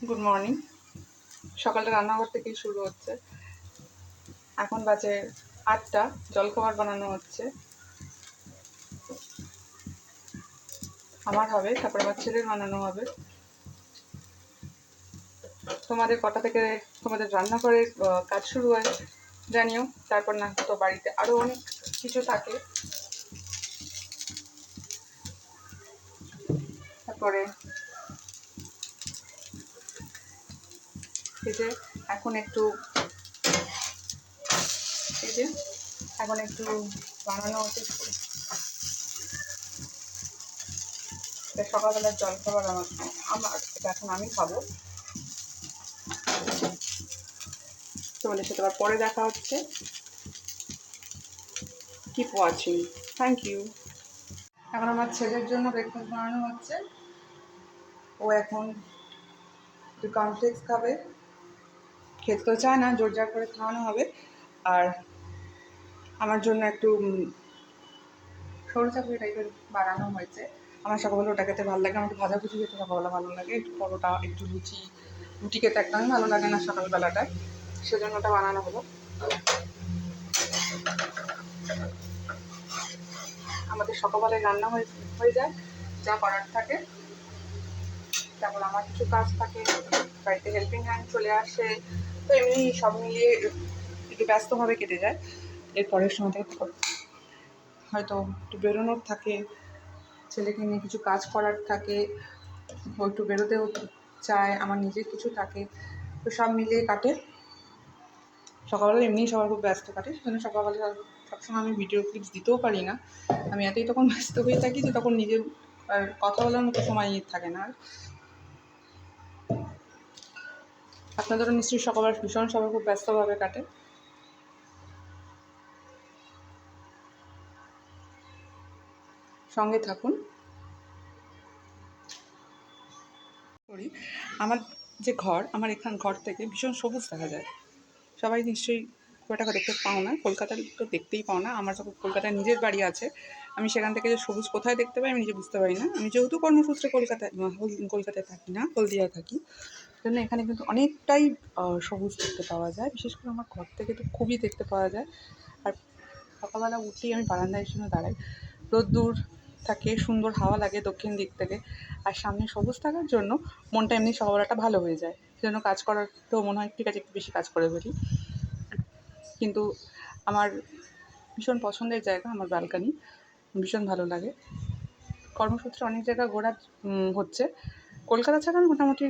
Good morning. সকালটা রান্নাঘর থেকেই শুরু হচ্ছে। এখন বাজে 8টা। জলখাবার বানানো হচ্ছে, আমার হবে, তারপর আমার ছেলের বানানো হবে। তোমাদের কটা থেকে তোমাদের রান্নাঘরের কাজ শুরু হয় জানিও। তারপর না তো বাড়িতে আরও অনেক কিছু থাকে। তারপরে এই যে এখন একটু বানানো হচ্ছে সকালবেলার জলখাবার। আমার এটা এখন আমি খাবো। তোমাদের সাথে আবার পরে দেখা হচ্ছে। Keep watching. Thank you. এখন আমার ছেলের জন্য ব্রেকফাস্ট বানানো হচ্ছে। ও এখন একটু কর্নফ্লেক্স খাবে, খেতে তো চায় না, জোর জার করে খাওয়ানো হবে। আর আমার জন্য একটু সরু চাকরি টাইপের বানানো হয়েছে। আমার সকালবেলা ওটা খেতে ভালো লাগে। আমার একটু ভাজাভুজি খেতে সকালবেলা ভালো লাগে, একটু পরোটা, একটু রুটি খেতে একদমই ভালো লাগে না সকালবেলাটায়, সেজন্য ওটা বানানো হলো। আমাদের সকালবেলায় রান্না হয়ে যায়, যা করার থাকে। তারপর আমার কিছু কাজ থাকে, বাড়িতে হেল্পিং হ্যান্ড চলে আসে, তো এমনি সব মিলিয়ে একটু ব্যস্তভাবে কেটে যায়। এরপরের সময় থেকে হয়তো একটু বেরোনোর থাকে, ছেলেকে নিয়ে কিছু কাজ করার থাকে, ও একটু বেরোতেও চায়, আমার নিজের কিছু থাকে, তো সব মিলিয়ে কাটে। সকালবেলা এমনিই সবার খুব ব্যস্ত কাটে, সেজন্য সকালবেলা সবসময় আমি ভিডিও ক্লিপস দিতেও পারি না। আমি এতই তখন ব্যস্ত হয়ে থাকি যে তখন নিজের আর কথা বলার মতো সময় থাকে না। আর আপনাদেরও নিশ্চয়ই সবাই খুব ব্যস্তভাবে কাটে। সঙ্গে থাকুন। আমার যে ঘর, আমার ঘর থেকে ভীষণ সবুজ দেখা যায়। সবাই নিশ্চয়ই খুব একটা দেখতে পাও না, কলকাতার তো দেখতেই পাও না। আমার যখন কলকাতায় নিজের বাড়ি আছে, আমি সেখান থেকে যে সবুজ কোথায় দেখতে পাই আমি নিজে বুঝতে পারি না। আমি যেহেতু কর্মসূত্রে কলকাতায় থাকি না, হলদিয়ায় থাকি, জন্য এখানে কিন্তু অনেকটাই সবুজ দেখতে পাওয়া যায়। বিশেষ করে আমার ঘর থেকে তো খুবই দেখতে পাওয়া যায়। আর সকালবেলা উঠলেই আমি বারান্দায় এসে দাঁড়াই, রোদ্দুর থাকে, সুন্দর হাওয়া লাগে দক্ষিণ দিক থেকে, আর সামনে সবুজ থাকার জন্য মনটা এমনি সকালবেলাটা ভালো হয়ে যায়। সেজন্য কাজ করার তো মনে হয় ঠিক আছে একটু বেশি কাজ করে ফেলি। কিন্তু আমার ভীষণ পছন্দের জায়গা আমার ব্যালকানি, ভীষণ ভালো লাগে। কর্মসূত্রে অনেক জায়গা ঘোরা হচ্ছে। কলকাতা ছাড়া আমি মোটামুটি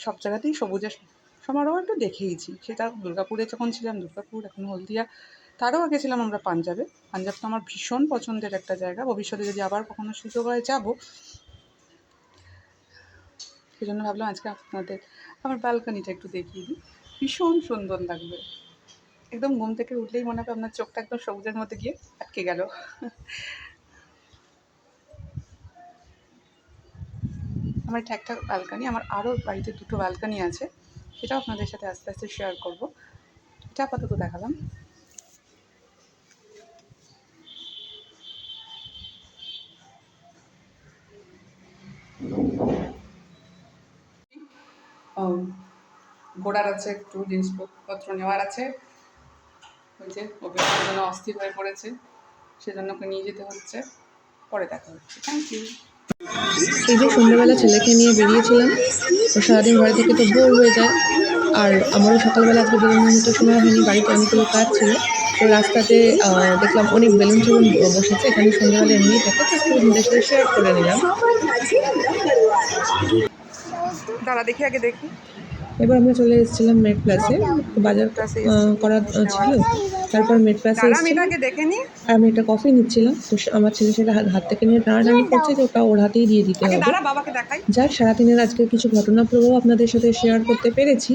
সব জায়গাতেই সবুজের সমারোহ একটু দেখেইছি। সেটা দুর্গাপুরে যখন ছিলাম দুর্গাপুর, এখন হলদিয়া, তারও আগে ছিলাম আমরা পাঞ্জাবে। পাঞ্জাব তো আমার ভীষণ পছন্দের একটা জায়গা, ভবিষ্যতে যদি আবার কখনো সুযোগ হয় যাবো। সেই জন্য ভাবলাম আজকে আপনাদের আমার ব্যালকানিটা একটু দেখিয়ে দিই, ভীষণ সুন্দর লাগবে। একদম ঘুম থেকে উঠলেই মনে হবে আপনার চোখটা একদম সবুজের মধ্যে গিয়ে আটকে গেল। আমার এটা একটা ব্যালকানি, আমার আরও বাড়িতে 2টো ব্যালকানি আছে, সেটাও আপনাদের সাথে আস্তে আস্তে শেয়ার করব। এটা আপাতত দেখালাম। ঘোরার আছে, একটু জিনিসপত্র নেওয়ার আছে। ওই যে অভিনয়ের জন্য অস্থির হয়ে পড়েছে, সেজন্য ওকে নিয়ে যেতে হচ্ছে। পরে দেখা হচ্ছে। Thank you. এই যে সন্ধ্যেবেলা ছেলেকে নিয়ে বেরিয়েছিলাম, ও সারাদিন ঘরে থেকে তো বোর হয়ে যায়। আর আমারও সকালবেলা আজকে বেরোনোর মতো সময় হয়নি, বাড়িতে অনেকগুলো কাজ ছিল। তো রাস্তাতে দেখলাম অনেক বেলুন টেলুন বসেছে, এখানে সন্ধ্যেবেলা এমনিই থাকে, তো একটু ওদের সাথে শেয়ার করে নিলাম। দাঁড়া দেখি, আগে দেখি। এবার আমরা চলে এসেছিলাম মেড প্লাসে, বাজার করা ছিল। তারপর মেড প্লাসে এসেছিলাম, আর আমি একটা কফি নিচ্ছিলাম। তো আমার ছেলে সেটা হাত থেকে নিয়ে টানাটানি করছে যে ওটা ওর হাতেই দিয়ে দিতে হবে। যাক, সারাদিনের আজকের কিছু ঘটনা প্রবাহ আপনাদের সাথে শেয়ার করতে পেরেছি।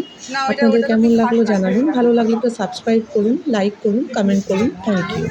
আপনাদের কেমন লাগলো জানাবেন, ভালো লাগলে তো সাবস্ক্রাইব করুন, লাইক করুন, কমেন্ট করুন। Thank you.